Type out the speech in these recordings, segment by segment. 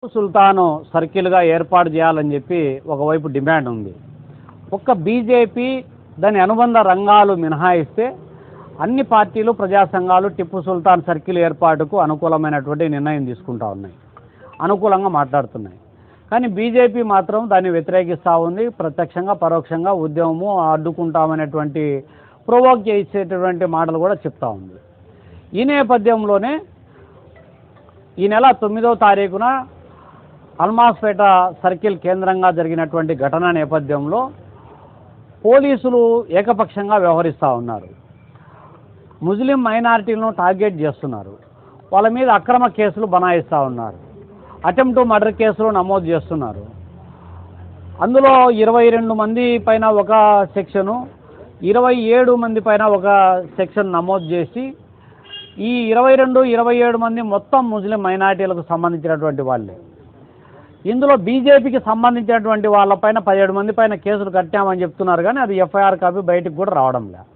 సుల్తాను సర్కిల్గా ఏర్పాటు చేయాలని చెప్పి ఒకవైపు డిమాండ్ ఉంది. ఒక్క బీజేపీ దాని అనుబంధ రంగాలు మినహాయిస్తే అన్ని పార్టీలు ప్రజా సంఘాలు టిప్పు సుల్తాన్ సర్కిల్ ఏర్పాటుకు అనుకూలమైనటువంటి నిర్ణయం తీసుకుంటా ఉన్నాయి, అనుకూలంగా మాట్లాడుతున్నాయి. కానీ బీజేపీ మాత్రం దాన్ని వ్యతిరేకిస్తూ ఉంది. ప్రత్యక్షంగా పరోక్షంగా ఉద్యమము అడ్డుకుంటామనేటువంటి ప్రొవోక్ చేసేటటువంటి మాటలు కూడా చెప్తా ఉంది. ఈ నేపథ్యంలోనే ఈ నెల 9వ తారీఖున అల్మాస్పేట సర్కిల్ కేంద్రంగా జరిగినటువంటి ఘటన నేపథ్యంలో పోలీసులు ఏకపక్షంగా వ్యవహరిస్తూ ఉన్నారు. ముస్లిం మైనారిటీలను టార్గెట్ చేస్తున్నారు. వాళ్ళ మీద అక్రమ కేసులు బనాయిస్తూ ఉన్నారు. అటెంప్ట్ మర్డర్ కేసులు నమోదు చేస్తున్నారు. అందులో 22 మంది పైన ఒక సెక్షను, 27 మంది పైన ఒక సెక్షన్ నమోదు చేసి ఈ 22, 27 మంది మొత్తం ముస్లిం మైనారిటీలకు సంబంధించినటువంటి వాళ్ళే. ఇందులో బీజేపీకి సంబంధించినటువంటి వాళ్ళపైన 17 మంది పైన కేసులు కట్టామని చెప్తున్నారు, కానీ అది ఎఫ్ఐఆర్ కాపీ బయటకు కూడా రావడం లేదు.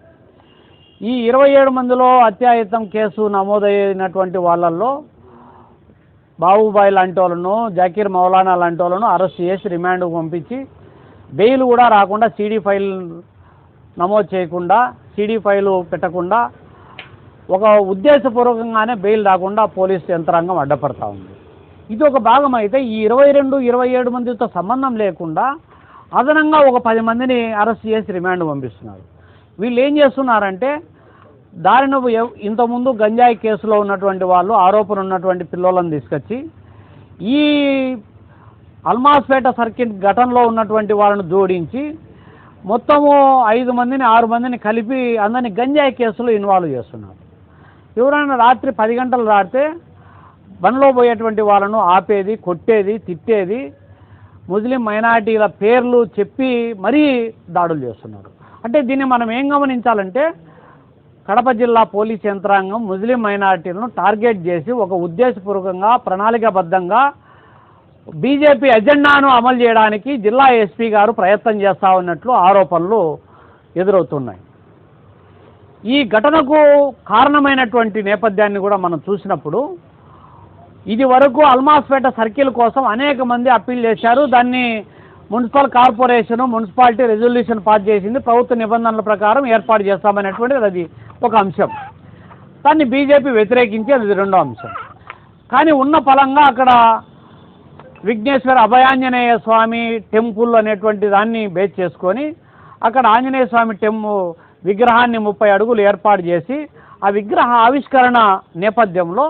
ఈ 27 మందిలో అత్యాయత్నం కేసు నమోదైనటువంటి వాళ్ళల్లో బాబుబాయ్ లాంటి వాళ్ళను, జాకీర్ మౌలానా లాంటి వాళ్ళను అరెస్ట్ చేసి రిమాండ్కు పంపించి బెయిల్ కూడా రాకుండా, సీడీ ఫైల్ నమోదు చేయకుండా, సీడీ ఫైలు పెట్టకుండా ఒక ఉద్దేశపూర్వకంగానే బెయిల్ రాకుండా పోలీసు యంత్రాంగం అడ్డపడతా ఉంది. ఇది ఒక భాగం అయితే ఈ 22, 27 మందితో సంబంధం లేకుండా అదనంగా ఒక 10 మందిని అరెస్ట్ చేసి రిమాండ్ పంపిస్తున్నారు. వీళ్ళు ఏం చేస్తున్నారంటే దారిన ఇంతకుముందు గంజాయి కేసులో ఉన్నటువంటి వాళ్ళు, ఆరోపణ ఉన్నటువంటి పిల్లలను తీసుకొచ్చి ఈ అల్మాస్పేట సర్కిట్ ఘటనలో ఉన్నటువంటి వాళ్ళను జోడించి మొత్తము 5 మందిని 6 మందిని కలిపి అందరినీ గంజాయి కేసులో ఇన్వాల్వ్ చేస్తున్నారు. ఎవరైనా రాత్రి 10 గంటలు దాటితే బండ్లో పోయేటువంటి వాళ్ళను ఆపేది, కొట్టేది, తిట్టేది, ముస్లిం మైనారిటీల పేర్లు చెప్పి మరీ దాడులు చేస్తున్నారు. అంటే దీన్ని మనం ఏం గమనించాలంటే కడప జిల్లా పోలీస్ యంత్రాంగం ముస్లిం మైనారిటీలను టార్గెట్ చేసి ఒక ఉద్దేశపూర్వకంగా ప్రణాళికాబద్ధంగా బీజేపీ ఎజెండాను అమలు చేయడానికి జిల్లా ఎస్పీ గారు ప్రయత్నం చేస్తూ ఉన్నట్లు ఆరోపణలు ఎదురవుతున్నాయి. ఈ ఘటనకు కారణమైనటువంటి నేపథ్యాన్ని కూడా మనం చూసినప్పుడు ఇది వరకు అల్మాస్పేట సర్కిల్ కోసం అనేక మంది అప్పీల్ చేశారు. దాన్ని municipal corporation, municipality resolution pass చేసింది. ప్రభుత్వ నిబంధనల ప్రకారం ఏర్పాటు చేస్తామనేటువంటిది అది ఒక అంశం. దాన్ని బీజేపీ వ్యతిరేకించి అది రెండో అంశం. కానీ ఉన్న ఫలంగా అక్కడ విఘ్నేశ్వర అభయాంజనేయ స్వామి టెంపుల్ అనేటువంటి దాన్ని బేస్ చేసుకొని అక్కడ ఆంజనేయ స్వామి విగ్రహాన్ని 30 అడుగులు ఏర్పాటు చేసి ఆ విగ్రహ ఆవిష్కరణ నేపథ్యంలో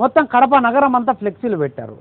మొత్తం కడప నగరం అంతా ఫ్లెక్సీలు పెట్టారు.